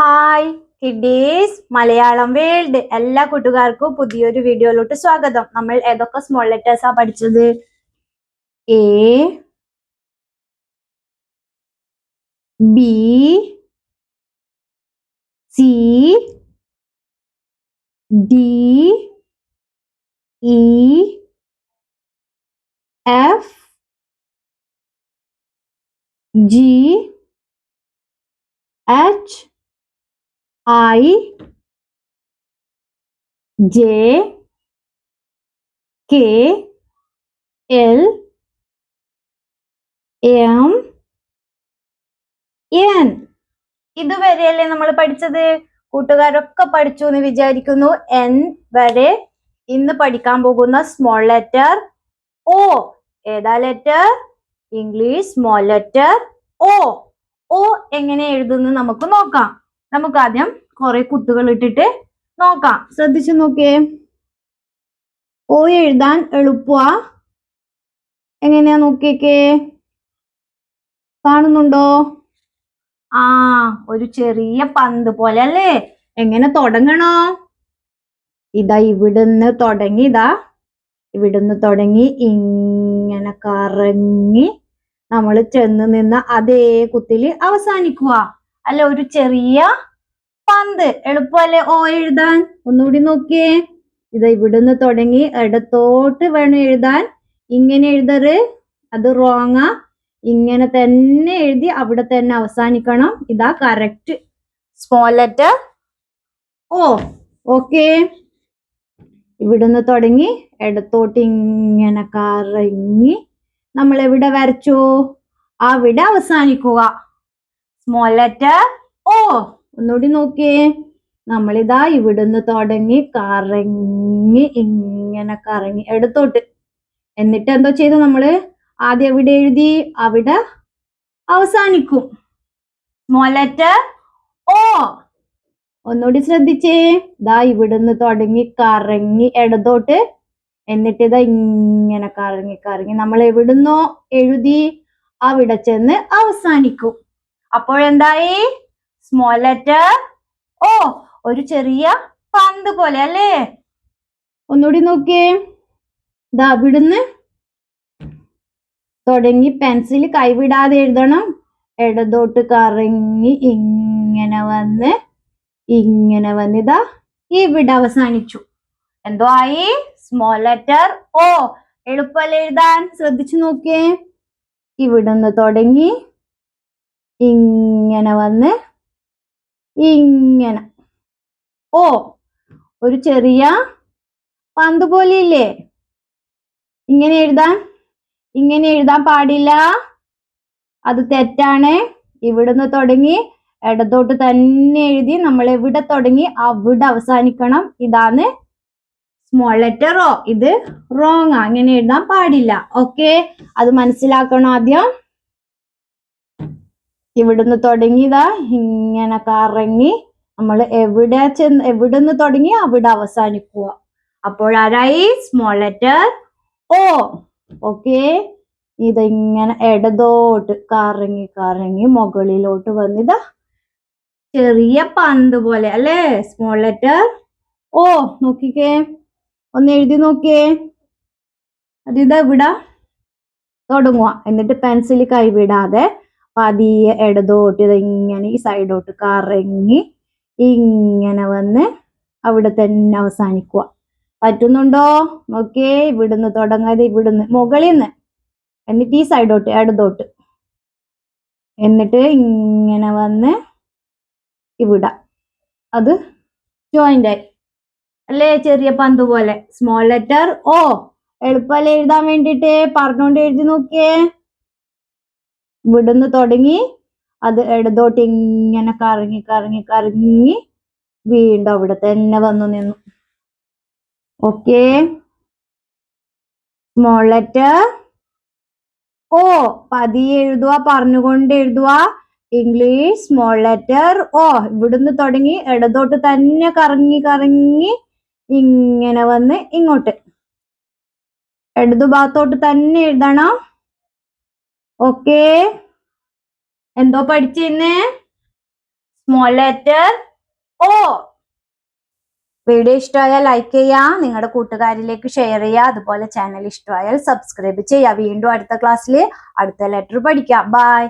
Hi kiddies Malayalam world എല്ലാ കൂട്ടുകാർക്കും പുതിയൊരു വീഡിയോയിലോട്ട് സ്വാഗതം. നമ്മൾ ഏതൊക്കെ സ്മോൾ ലെറ്റേഴ്സാ പഠിച്ചത്? A, B, C, D, E, F, G, H, I, J, K, L, M, N. ഇതുവരെയല്ലേ നമ്മൾ പഠിച്ചത്? കൂട്ടുകാരൊക്കെ പഠിച്ചു എന്ന് വിചാരിക്കുന്നു. എൻ വരെ. ഇന്ന് പഠിക്കാൻ പോകുന്ന സ്മോൾ ലെറ്റർ ഓ. ഏതാ ലെറ്റർ? ഇംഗ്ലീഷ് സ്മോൾ ലെറ്റർ ഓ. ഓ എങ്ങനെ എഴുതുന്നു നമുക്ക് നോക്കാം. നമുക്ക് ആദ്യം കുറെ കുത്തുകൾ ഇട്ടിട്ട് നോക്കാം. ശ്രദ്ധിച്ചു നോക്കിയേ. ഓ എഴുതാൻ എളുപ്പമാ. എങ്ങനെയാ നോക്കിയേക്കേ. കാണുന്നുണ്ടോ? ഒരു ചെറിയ പന്ത് പോലെ അല്ലേ? എങ്ങനെ തുടങ്ങണോ? ഇതാ ഇവിടുന്ന് തുടങ്ങി ഇങ്ങനെ കറങ്ങി നമ്മൾ ചെന്ന് നിന്ന അതേ കുത്തില് അവസാനിക്കുക. അല്ല, ഒരു ചെറിയ പന്ത്. എളുപ്പമല്ലേ ഓ എഴുതാൻ? ഒന്നുകൂടി നോക്കിയേ. ഇതാ ഇവിടുന്ന് തുടങ്ങി ഇടത്തോട്ട് വേണം എഴുതാൻ. ഇങ്ങനെ എഴുതരുത്, അത് റോങ്ങാ. ഇങ്ങനെ തന്നെ എഴുതി അവിടെ തന്നെ അവസാനിക്കണം. ഇതാ കറക്റ്റ് സ്മോൾ ലെറ്റർ ഓ. ഓക്കെ, ഇവിടുന്ന് തുടങ്ങി ഇടത്തോട്ട് ഇങ്ങനെ കറങ്ങി നമ്മൾ എവിടെ വരച്ചു അവിടെ അവസാനിക്കുക. സ്മോൾ ലെറ്റർ ഓ. ഒന്നുകൂടി നോക്കിയേ. നമ്മളിതാ ഇവിടുന്ന് തുടങ്ങി കറങ്ങി ഇങ്ങനെ കറങ്ങി ഇടത്തോട്ട്. എന്നിട്ട് എന്തോ ചെയ്തു? നമ്മള് ആദ്യം എവിടെ എഴുതി അവിടെ അവസാനിക്കും. സ്മോൾ ലെറ്റർ ഓ. ഒന്നുകൂടി ശ്രദ്ധിച്ചേ. ദാ ഇവിടുന്ന് തുടങ്ങി കറങ്ങി ഇടത്തോട്ട്. എന്നിട്ട് ഇതാ ഇങ്ങനെ കറങ്ങി കറങ്ങി നമ്മൾ എവിടുന്നോ എഴുതി അവിടെ ചെന്ന് അവസാനിക്കും. അപ്പോഴെന്തായി? സ്മോൾ ലെറ്റർ ഓ. ഒരു ചെറിയ പന്ത് പോലെ അല്ലേ? ഒന്നുകൂടി നോക്കിയേ. ദാ ഇവിടുന്ന് തുടങ്ങി പെൻസിൽ കൈവിടാതെ എഴുതണം. ഇടതോട്ട് കറങ്ങി ഇങ്ങനെ വന്ന് ഇതാ ഇവിടെ അവസാനിച്ചു. എന്തോ ആയി? സ്മോൾ ലെറ്റർ ഓ. എളുപ്പമല്ലേ എഴുതാൻ? ശ്രദ്ധിച്ചു നോക്കിയേ. ഇവിടുന്ന് തുടങ്ങി ഇങ്ങനെ വന്ന് ഇങ്ങനെ ഓ. ഒരു ചെറിയ പന്ത് പോലെ ഇല്ലേ? ഇങ്ങനെ എഴുതാൻ പാടില്ല. അത് തെറ്റാണ്. ഇവിടുന്ന് തുടങ്ങി ഇടത്തോട്ട് തന്നെ എഴുതി നമ്മൾ എവിടെ തുടങ്ങി അവിടെ അവസാനിക്കണം. ഇതാണ് സ്മോൾ ലെറ്റർ ഓ. ഇത് റോങ് ആ. ഇങ്ങനെ എഴുതാൻ പാടില്ല. ഓക്കെ, അത് മനസ്സിലാക്കണം ആദ്യം. ഇവിടുന്ന് തുടങ്ങിയതാ ഇങ്ങനെ കറങ്ങി നമ്മൾ എവിടുന്ന് തുടങ്ങി അവിടെ അവസാനിക്കുക. അപ്പോഴാരായി? സ്മോൾ ലെറ്റർ ഓ. ഓക്കെ, ഇതിങ്ങനെ ഇടതോട്ട് കറങ്ങി കറങ്ങി മുകളിലോട്ട് വന്നിതാ ചെറിയ പന്ത് പോലെ അല്ലേ? സ്മോൾ ലെറ്റർ ഓ. നോക്കിക്കേ, ഒന്ന് എഴുതി നോക്കിയേ. അതിതാ ഇവിടെ തുടങ്ങുക. എന്നിട്ട് പെൻസിൽ കൈവിടാതെ പതിയെ ഇടതോട്ട് ഇതിങ്ങനെ ഈ സൈഡോട്ട് കറങ്ങി ഇങ്ങനെ വന്ന് അവിടെ തന്നെ അവസാനിക്കുക. പറ്റുന്നുണ്ടോ? നോക്കിയേ. ഇവിടുന്ന് തുടങ്ങാതെ ഇവിടുന്ന് മുകളിൽ നിന്ന്, എന്നിട്ട് ഈ സൈഡോട്ട് ഇടതോട്ട്, എന്നിട്ട് ഇങ്ങനെ വന്ന് ഇവിടെ അത് ജോയിന്റ് ആയി അല്ലേ? ചെറിയ പന്ത് പോലെ. സ്മോൾ ലെറ്റർ ഓ. എളുപ്പമല്ലേ എഴുതാൻ വേണ്ടിട്ട്? പറഞ്ഞോണ്ട് എഴുതി നോക്കിയേ. ഇവിടുന്ന് തുടങ്ങി അത് ഇടതോട്ട് ഇങ്ങനെ കറങ്ങി കറങ്ങി കറങ്ങി വീണ്ടും അവിടെ തന്നെ വന്നു നിന്നു. ഓക്കെ, സ്മോൾ ലെറ്റർ ഓ. പതിയെ എഴുതുക, പറഞ്ഞുകൊണ്ട് എഴുതുക. ഇംഗ്ലീഷ് സ്മോൾ ലെറ്റർ ഓ. ഇവിടുന്ന് തുടങ്ങി ഇടതോട്ട് തന്നെ കറങ്ങി കറങ്ങി ഇങ്ങനെ വന്ന് ഇങ്ങോട്ട് ഇടതുഭാഗത്തോട്ട് തന്നെ എഴുതണം. ഓക്കെ, എന്തോ പഠിച്ചിരുന്നേ? സ്മോൾ ലെറ്റർ ഓ. വീഡിയോ ഇഷ്ടമായാൽ ലൈക്ക് ചെയ്യുക, നിങ്ങളുടെ കൂട്ടുകാരിലേക്ക് ഷെയർ ചെയ്യുക, അതുപോലെ ചാനൽ ഇഷ്ടമായാൽ സബ്സ്ക്രൈബ് ചെയ്യുക. വീണ്ടും അടുത്ത ക്ലാസ്സിൽ അടുത്ത ലെറ്റർ പഠിക്കാം. ബൈ.